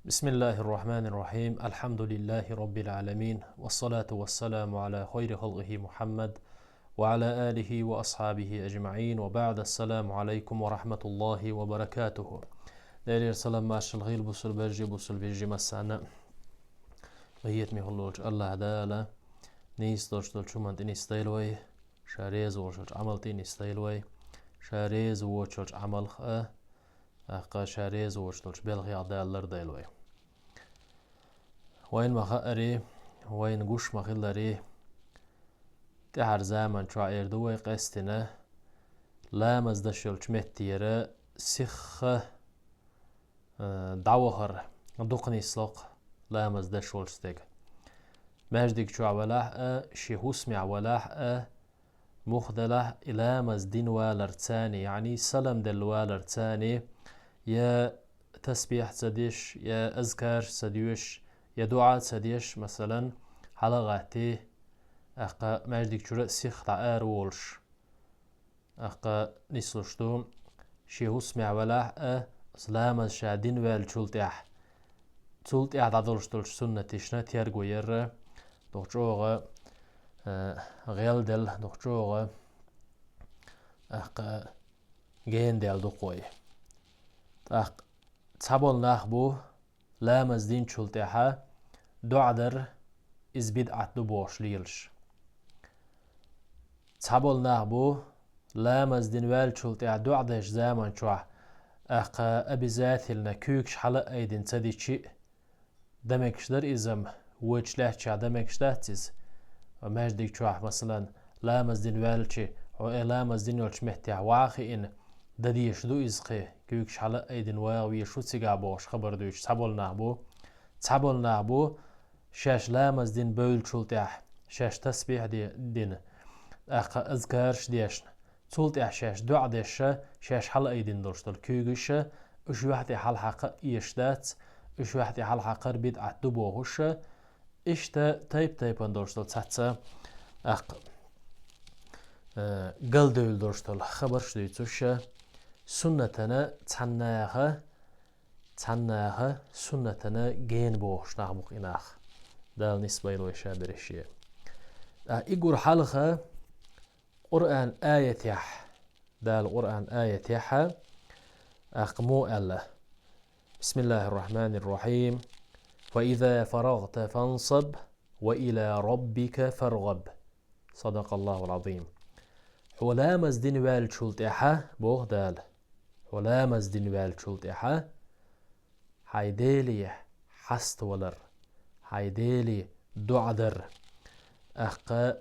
بسم الله الرحمن الرحيم. الحمد لله رب العالمين، والصلاة والسلام على خير خلقه محمد وعلى آله وأصحابه أجمعين، وبعد. السلام عليكم ورحمة الله وبركاته. دير سلام ماش الغيل بوصل برجي بوصل بيجي مسانا غيت ميخلوش الله دالا نيس دوش شو من نستيلوي شاريز وشوش عملتي نستيلوي شاريز وشوش عمل أقا شاريز وشوش بلغي عدالر ديلوي وين مخاري وين قوش مخلري تحر زمن شو عيردوي قستنا لا مزدشل شمتيرا سخ دعوهر دقني سلق لا مزدشل ستيك ماجدك شو عولاح شيهوس مع عولاح مخدله إلى مزدين والرتاني، يعني سلم دل والرتاني يا تسبيح سديش يا أذكار سديوش يا دعاء سديش مثلا حلقاتي أقا ماجدك شو سيخ تعار وولش أقا نسلشتو شيهوس مع عولاح سلام الشادين والشلتح تلتح تعدلشتلش سنة تشنا تيرغو ير دوغجوغ غيل دل دوغجوغ أق جين دل دوغوي أق تابول ناخبو لا مزدين شلتحا دعدر إزبيد عدو بوش ليلش تابول ناخبو لا مزدين وال شلتحا دعدش زامن شوح أق أبي ذات لنا كوكش حلق أيدين تدي شيء دمكش در إزم وجلح شا دمكش داتيز وماجدك شوح مثلا لا مزدين والشي أو لا مزدين والش محتاح واخي إن دديش دو إزقي كيوكش حلق أيدين واوي شو تيقابوش خبر دوش تابول نعبو شاش لا مزدين بول شلتح شاش تسبيح دين أقا أذكارش ديشن تولتح شاش دعدش شاش حلق أيدين دوشتل كيوكش اش واحد حل حق يشتات اش واحد حل حق ربيد عدبوهش اشتا تايب اندورشتل تاتسا اق قلدول دورشتل خبرش ديتوش سنتنا تعناها سنتنا جين بوش نعمق إناخ دال نسبة إلو شابر الشيء إيقور حلقة قرآن آية يح دال قرآن آية يح أقمو ألا بسم الله الرحمن الرحيم وإذا فرغت فانصب وإلى ربك فارغب صدق الله العظيم. حلامز دين والشلتحة بوغ دال حلامز دين والشلتحة حيديلي حست ولر حيديلي دعدر أقا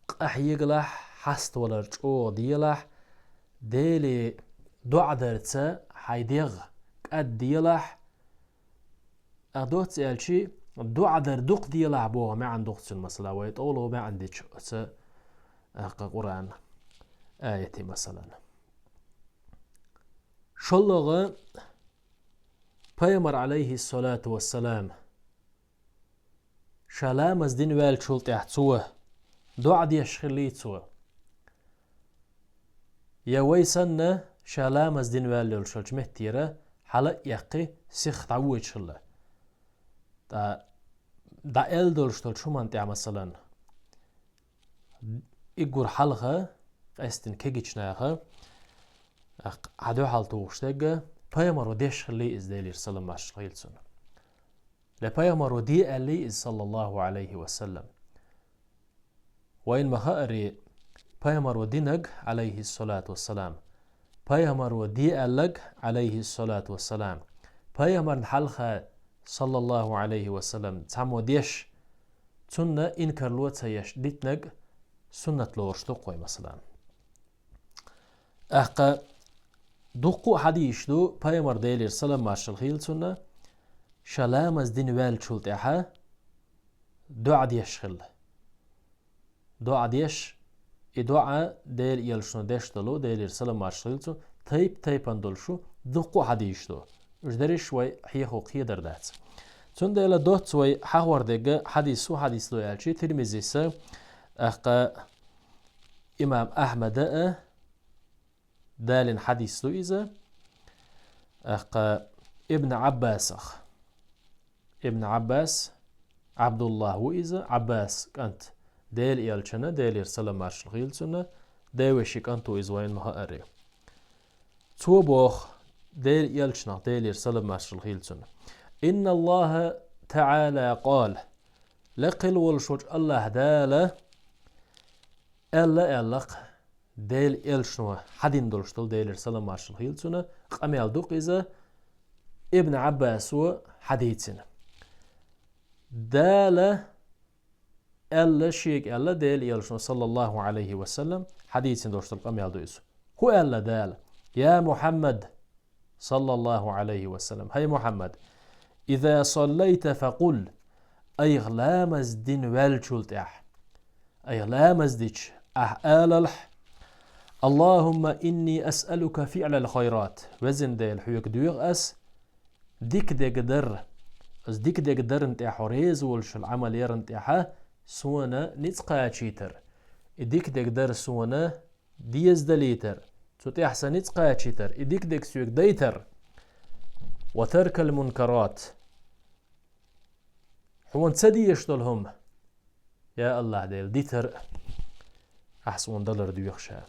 قحيقلح حست ولر جو ديلح ديلي دعدر تسا حيديغ قد ديلح أدوت سألشي دعدر دوق ديلح بوغ ما عندوغ تسن مثلا ويتقولوا ما عندك أقا قرآن آية مثلا شلغ پیغمبر عليه الصلاة والسلام شلامز دين وال شلت احتوه دعا ديش خليتوه يا ويسن شلامز دين وال للشلج مهتيرة حلق يقي سيخ تعوج شله دا الدول شتل شو منطع مثلا إيقور حلقة استن كيجيشناها عدو حالتو وشتاقة پیغمبر وديش خلي إزدالير صلى الله عليه وسلم لپیغمبر ودي اللي صلى الله عليه وسلم وإن مخاري پیغمبر ودينك عليه الصلاة والسلام پیغمبر ودي اللك عليه الصلاة والسلام پیغمبر حلقة صلى الله عليه وسلم تعمو ديش تنة إنكر لوتا يش ديتنك سنة لورشتوقوي مثلا أحقا دوقو حديش دو پیغمبر ديلير سلام ماشل خيل سنة شلامز دين وال شلتحا دعا ديش خل دعا ديش دعا ديل يلشنو ديش دلو ديلير سلام ماشل خيل سنة تايب اندلشو دوقو حديش دو اجدري شوي حيخو قيدر دات تون ديلا دوت شوي حوار ديگه حديثو حديث لو يالشي ترمزي سا أقا إمام أحمد دال حديث لو إذا أقا ابن عباس ابن عباس عبد الله وإذا عباس كانت ديل يلشنا ديل يرسل مارش الغيلسنا ديوشي كانتو إزوين مها أري تو بوخ ديل يلشنا ديل يرسل مارش الغيلسنا إن الله تعالى قال لقل والشوج الله دالة ألا ألق ديل يلشنوا حدين دولشتل ديل يرسل مارش الغيلسنا قميال دوق إذا ابن عباس وحديثنا دالة ألا شيك ألا ديل يلشنوا صلى الله عليه وسلم حديث دولشتل قميال دوئسو هو ألا دالة يا محمد صلى الله عليه وسلم هاي محمد إذا صليت فقل أيغلامز دين والشلتح أيغلامز ديش آلالح اللهم إني أسألك فعل الخيرات وزن ديل حيوك دوغ ديك در ديك در انتح ريز والش العمل يرنتحا سونا نتقا تشيتر ديك در سونا ديز دليتر تتحسن نتقا تشيتر ديك سوك ديتر وترك المنكرات حوان تسدي يشتلهم يا الله ديل ديتر أحسن دولار ديوخشا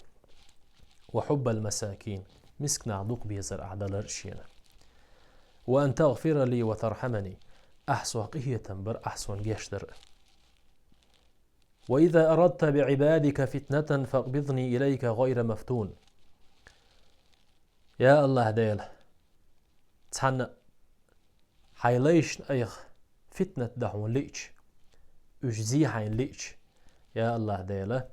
وحب المساكين مسك نعدوق بيزر أعدالر شينا وأن تغفر لي وترحمني أحسن قهية بر أحسن جيشتر وإذا أردت بعبادك فتنة فاقبضني إليك غير مفتون يا الله ديل تحن حيليش أيخ فتنة دحون ليش اش زيحين ليش يا الله ديلا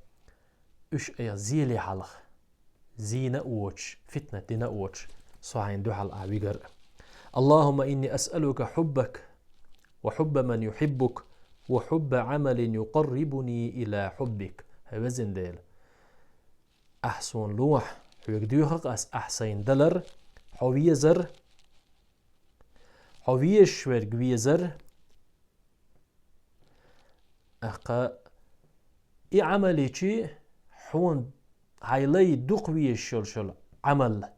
اش ايخ زيلي حلق زينا اوش فتنة دينا اوش صحين دوحل اعويقر اللهم إني أسألك حبك وحب من يحبك وحب عمل يقربني إلى حبك هوزن ديل أحسن لوح حويق ديوخق أحسين دلر حويزر حويش ورقويزر أخا إي عملي چي حون هايلي دوقوي الشلشل عمل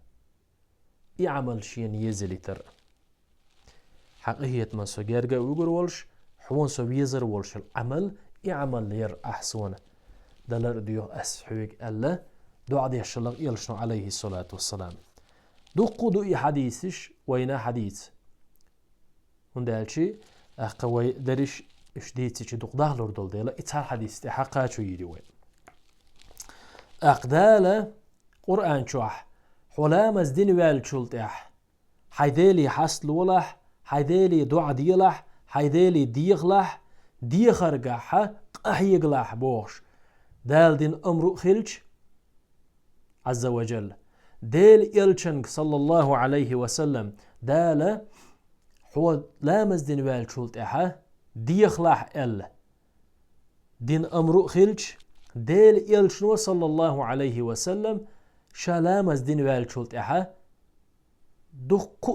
إي عمل شين يزلي تر حقيقة من سجارجا ويقول والش حون سويزر والش العمل إي عمل ير أحسن دلر ديو أسحوك ألا دو عدي الشلق يلشنو عليه الصلاة والسلام دوقو دو إي حديثش وينا حديث هندالشي أخوي درش اشديتي چه دوقداه لردول ديلا اتحال حديث تحقا چو يدي وين اقدالا قرآن چوح حلام از دين والچولت اح حيدالي حسل ولح حيدالي دعا ديلح حيدالي ديغلح ديخرقح قحيقلح بوش دال دين امرو خلج عز وجل ديل يلچنك صلى الله عليه وسلم دالا هو لامز دين والچولت احا ديخلح ال دين امرو خلج ديل يلشنو صلى الله عليه وسلم شالامز دين والشولت احا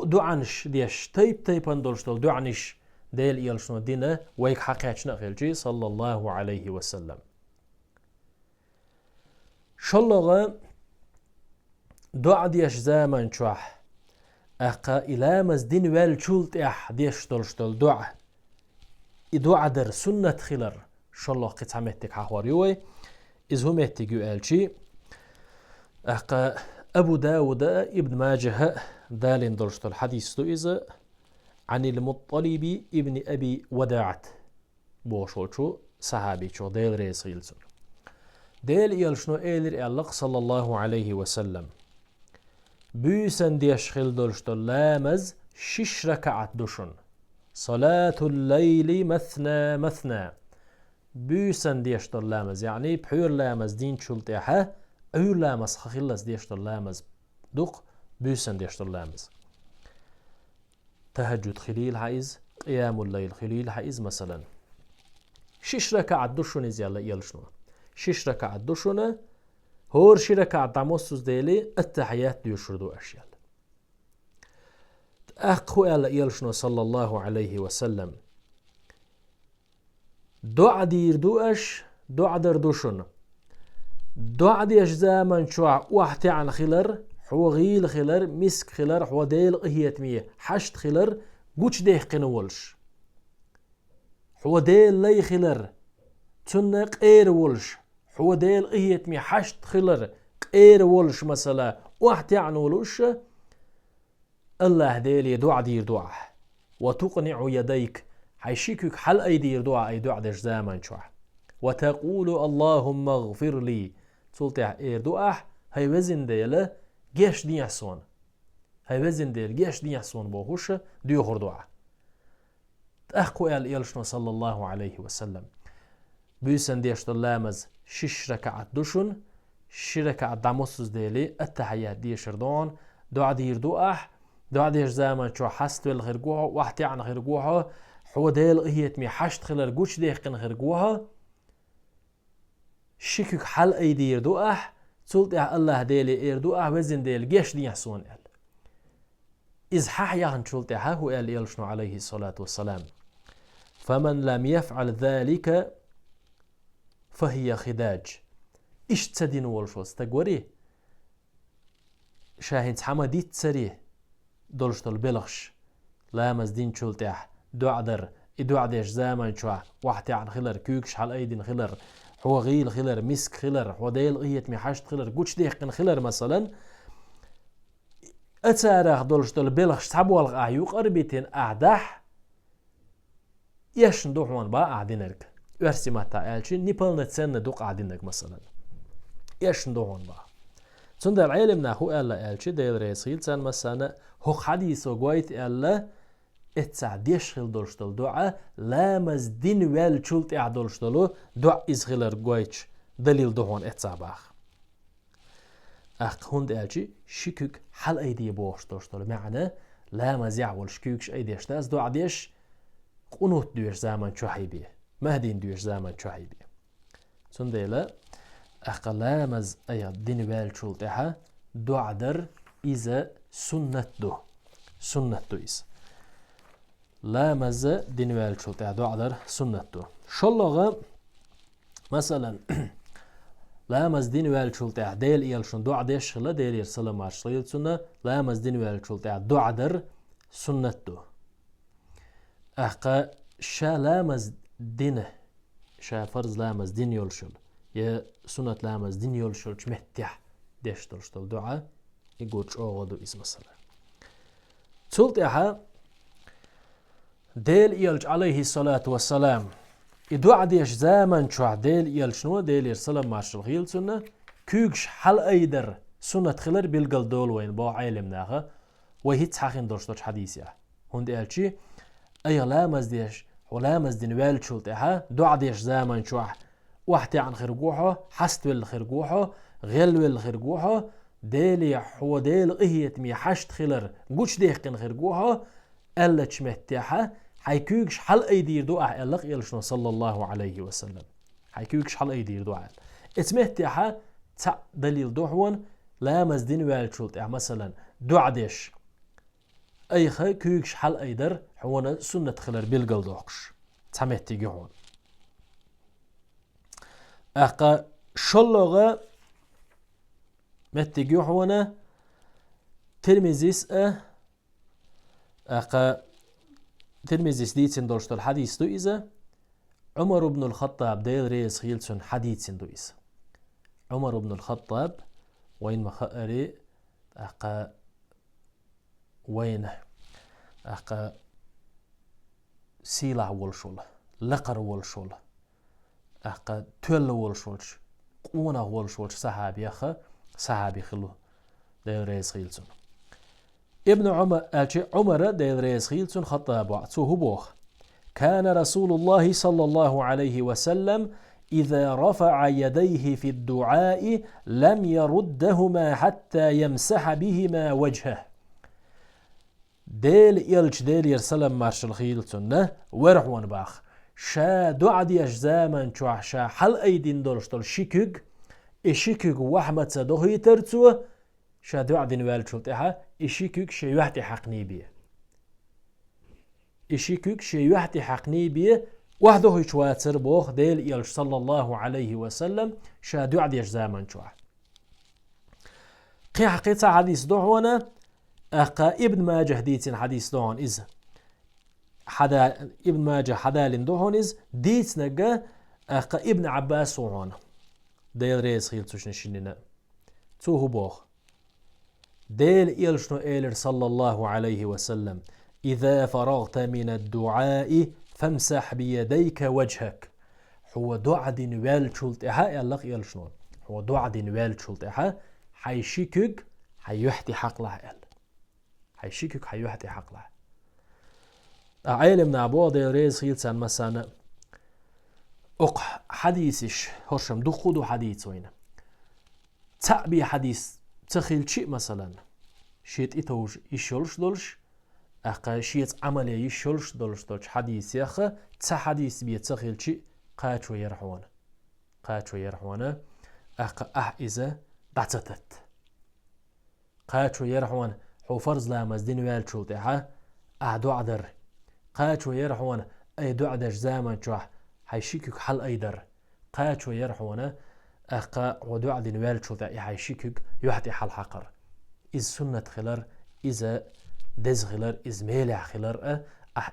دعنش ديش تيب اندولشتول دعنش ديل يلشنو دينا ويك حقيقنا خلجي صلى الله عليه وسلم شلغة دع ديش زامن شوح اقا الامز دين والشولت اح ديش دولشتول دعا در سنة خلر شلغ قطعمتك حواريوي إذ هم يتجوا آلشي أقا أبو داود ابن ماجه دالين درجة الحديث إذا عن المطلب ابن أبي وداعت بوشوشو صحابي شو ديل ريس غيلسون ديل يلشنو إيلر إعلق صلى الله عليه وسلم بيسن ديشخل درجة اللامز شش ركعت دشن صلاة الليل مثنى مثنى بيسن ديشتر لامز يعني بحور لامز دين شلتها أو لامز خخلص ديشتر لامز دق بيسن ديشتر لامز تهجد خليل حيز قيام الليل خليل حيز مثلا شش ركعت دشن يلا يلشنو شش ركعت دشن هور شي ركعت داموسوس ديلي التحيات ديشردو أشياء أخو يلا يلشنو صلى الله عليه وسلم دعا دير دوأش دعا در دوشن دعا ديش زامن شوع وحتي عن خلر حو غيل خلر مسك خلر حو ديل قهيت مية حشت خلر قوش ديه قنولش حو ديل لي خلر تن قير ولش حو ديل إهيت مي حشت خلر قير ولش مثلا واحد يعني ولش الله ديل يدوع دير دعا وتقنع يديك حيشيكك حل أي دير دعا أي دعا ديش زامن شوح وتقول اللهم اغفر لي تلتع إير دعا هاي وزن ديل جيش دي يحسون هاي وزن ديل جيش دي يحسون بوهوش ديوخر دعا تأخو إلشنا صلى الله عليه وسلم بيسن ديش تلامز شش ركعت دوشن شركة داموسوس ديلي التحيات دي شردون دعا دير دعا ديش زامن شو حست بالغرقوها واحتي عن غرقوها حو ديل إهيت مي حشت خلال قوش ديقن غرقوها شكك حل أي دير دعا تلت الله ديلي إير دعا وزن ديل جيش دي يحسون إل إذ حاحيا تلت هو إل إلشنو عليه الصلاة والسلام فمن لم يفعل ذلك فهي خداج إيش تسدين والشوز تقوري شاهين حمدي تسري دولشت البلغش لا مزدين شلتح دعدر إدعدش زمان شوح واحتي عن خلر كوكش حال أيدين خلر هو غيل خلر مسك خلر هو ديل غيت ميحشت خلر قوش ديقن خلر مثلا أتارخ دولشت البلغش تحبوالغ أعيوق أربيتين أعدح يشن دوحوان با أعدينرك ورسي ما تاقالشي نيبال نتسن دوق أعدينرك مثلا يشن دوحوان با تون در علم ناخو ألا ألشي ديل ريسيل تان مثلا هو حديثو قويت ألا اتسع ديشخل دولشتل دعا لا مزدين ويل شلت اعدولشتلو دعا إزغلر قويتش دليل دوحوان اتسع باخ هند ألشي شكوك حل أيدي بوش دولشتلو معنى لا مزيعول شكوكش أيدي اشتاز دعا ديش قنوت دوش زامن شو حيبيه مهدين دوش زامن شو حيبيه تون ديلا أقلامز أي دين والشلتها دعدر إذا سنة دو إذا لامز دين والشلتها دعدر سنة دو شلغة مثلا لامز دين والشلتها ديل إيلشن دعدش خلا ديل يرسل مارشليل سنة لامز دين والشلتها دعدر سنة دو أقا شا لامز دين شا فرز لامز دين يلشل يا سنة لامز دين يلشل مهتح ديش تلشتل دعا يقول شوغدو إس مثلا تلتها ديل يلج عليه الصلاة والسلام يدعا ديش زامن شوع ديل يلشنو ديل يرسلم مارشل غيل سنة كوكش حل أيدر سنة خلر بالقل دول وين بو عالم ناغا وهيت حاخين درشتوش حديثيا هند قالشي أي لامز ديش ولامز دين والشلتها دعا ديش زامن شوع واحتي عن خرقوحه حست بالخرقوحه غل بالخرقوحه ديلي حو ديل إهيت مي حشت خلر قوش ديقن خرقوحه ألا تشمتاحه حيكوكش حل أيدير دعا ألق يلشنو صلى الله عليه وسلم حيكوكش حل أيدير دعا اتمتاحه تع دليل دعوان لامز دين والشلتها مثلا دعا ديش أي خي كوكش حل أيدر حوانا سنة خلر بالقل دوحش تمتي جهون أقا شلغة متي جهونا ترمزيس أقا ترمزيس ديتين دولشتل حديث دو إذا عمر بن الخطاب ديل ريس خيلسون حديثين دو إذا عمر بن الخطاب وين مخأري أقا وين أقا سيلع والشول لقر والشول أقا تول والشولش قونا والشولش صحابي أخا صحابي خلو ديل ريس خيلسون ابن عمر ديل ريس خيلسون خطاب وعطوه بوخ كان رسول الله صلى الله عليه وسلم إذا رفع يديه في الدعاء لم يردهما حتى يمسح بهما وجهه ديل يلج ديل يرسلم مارشل خيلسون ورحوان باخ شا دعا ديش زامن شوح شا حل أيدين دولشتل شكوك إشكوك وحمد سدوهي ترتوه شا دعا دين والشلتها إشكوك شا يوحتي حقني بيه إشكوك شا يوحتي حقني بيه وحده شواتر بوخ ديل يلج صلى الله عليه وسلم شا دعا ديش زامن شوح قي حقيقة حديث دعوانا أقا ابن ماجه ديتين حديث دعوان إذا حدا ابن ماجه حدا لندوهونز ديت نجا ابن عباس وهون ديل ريز خيل تشنشيننا توه بوخ ديل إلشنو إيلر صلى الله عليه وسلم إذا فرغت من الدعاء فامسح بيديك وجهك هو دعاء دين ويل شولت إحا يلق إلشنو هو دعاء دين ويل شولت إحا حيشيكك حيوحتي حق له إل حيشيكك حيوحتي حق له عيل من أبوه ديل ريز خيل سان مسانا حديثش هرشم دخودو حديث وين تعبي حديث تخيل شيء مثلا شيت إتوج يشولش دولش شيت عملية يشولش دولش حديث ياخا حديث بيه تخيل شيء قاتشو يرحوانا إذا دعتت قاتشو يرحوانا هو فرض لا مزدين والشو تاعها دعا در قاتشو يرحوانا أي دعا در زامن جوح حيشيكك حل أيدر قاتشو يرحوانا ودعا دين والشو تاعي حيشيكك يحتي حل حقر إذ سنة خلر إذا دز خلر إذ ميلع خلر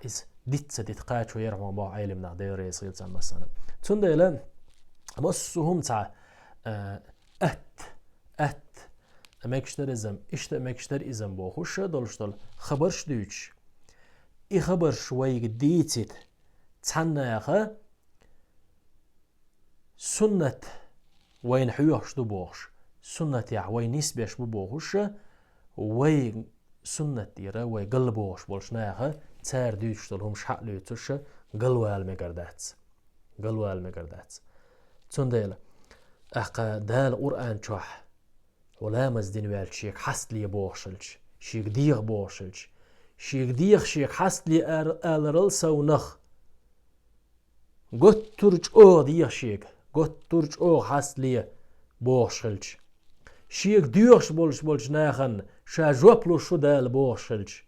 إذ ديت قاتشو يرحوانا با عيلم نعدير يصير زان مسانا تنديلا مصهم تاع أماكشتر إزم أماكشتر إزم بوخوش دولشتل خبرش دوش خبر شوي جديد تحنا ياخا سنة وين حيوش دو بوخش سنة يا وين نسبيش بوخوش وين سنة ديرا وين قلبوش بولشنا ياخا تار دوشتل هم شحق لوتوش قلوال مقردات تنديلا دال قرآن شوح ولا مزدين والشيك حست لي بوخشلش شيك ديغ بوخشلش شيك ديغ شيك حست لي آلرل سونخ قد ترج ديغ شيك قد ترج حست لي بوخشلش شيك ديغش بولش ناخن شا جوبلو شو دال بوخشلش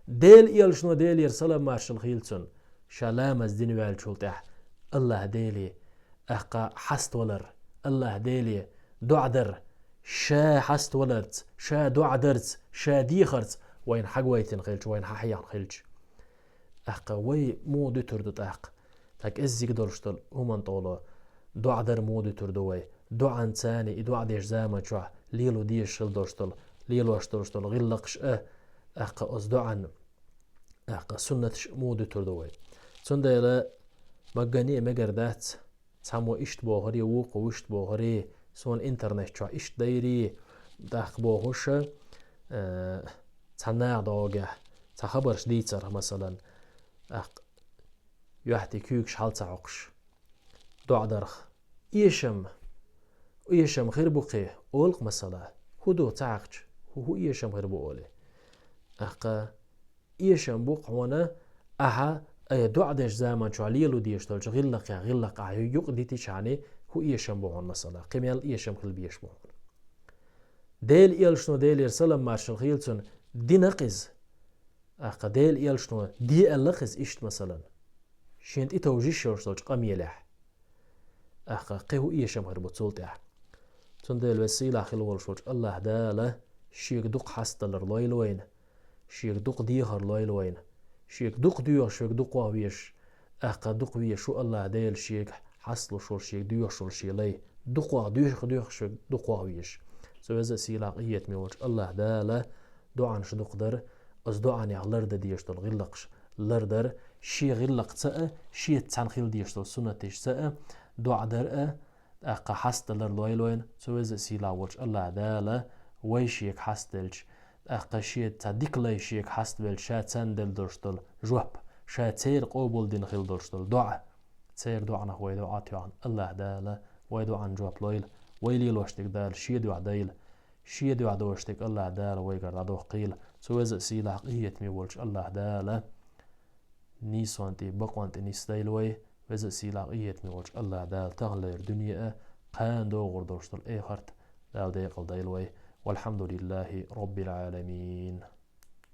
ديل إيلشنو ديل يرسلم ماشل خيلتون شا مزدين والشولتح الله ديلي حست ولر الله ديلي دعدر شا حست ولرت شا دعدرت شا ديخرت وين حقويتن خيلش وين ححيان خيلش وي مو دي تردت تاك ازيك دورشتل همان طولو دعدر مو دي تردوي دعان تاني دعديش زامن شو ليلو ديش شل دورشتل ليلو اشترشتل غلقش از دعان سنتش مو دي تردوي تنديلا مجانية مجردات تسمو إشت بوهري ووق وإشت بوهري سون إنترنت شو إشت دايري داخ بوهوش تناع دوجه تخبر شديتر مثلا يحتي كيوكش حال تعقش دعدرخ إيشم غير بقيه أولق مثلا هدو تعقش هو إيشم غير بقوله إيشم بق وانا أي دعدش زمان شو عليلو ديشتولش غلق يق ديتي شعني هو إيشم بوهن مثلا قيميال إيشم خل بيش بوهن ديل إيلشنو ديل يرسلم مارشل خيلتون دي نقز ديل إيلشنو دي اللقز إشت مثلا شينت إتوجيش يرسلش قميلح قيهو إيشم غير بطولتح تون ديل وسيلة خيل والشوش الله داله شيك دوق حستلر لويلوين شيك دوق ديهر لويلوين شيك دوق ديوش شيك دوق وهويش دوق ويش شو الله ديل شيك حصلو شو شيك ديوش شو شيلي دوق ديوش شيك دوق وهويش سوزا سيلا قيت ميوش الله داله دعان شدوق در از دعان يغلرد ديشتل غلقش لردر شي غلق تأ شي تنخيل ديشتل سنة تيش تأ دعا در حست لر لويلوين سوزا سيلا وش الله داله ويشيك حستلش شي تديك لي شيك حستبل شا تندل درشتل جوب شا تير قوبل دين خيل درشتل دعا تير دعنا هو دعات يعن الله داله ويدعان جوب لويل ويلي لوشتك دال شي دعا دايل شي دعا دوشتك الله داله ويقر عدو قيل سوزا سيلا قيت ميولش الله داله نيسوانتي بقوانتي نيس دايلوي وزا سيلا قيت ميولش الله دال تغلير دنيا قان دو غردوشتل ايخرت دال ديقل دايلوي والحمد لله رب العالمين.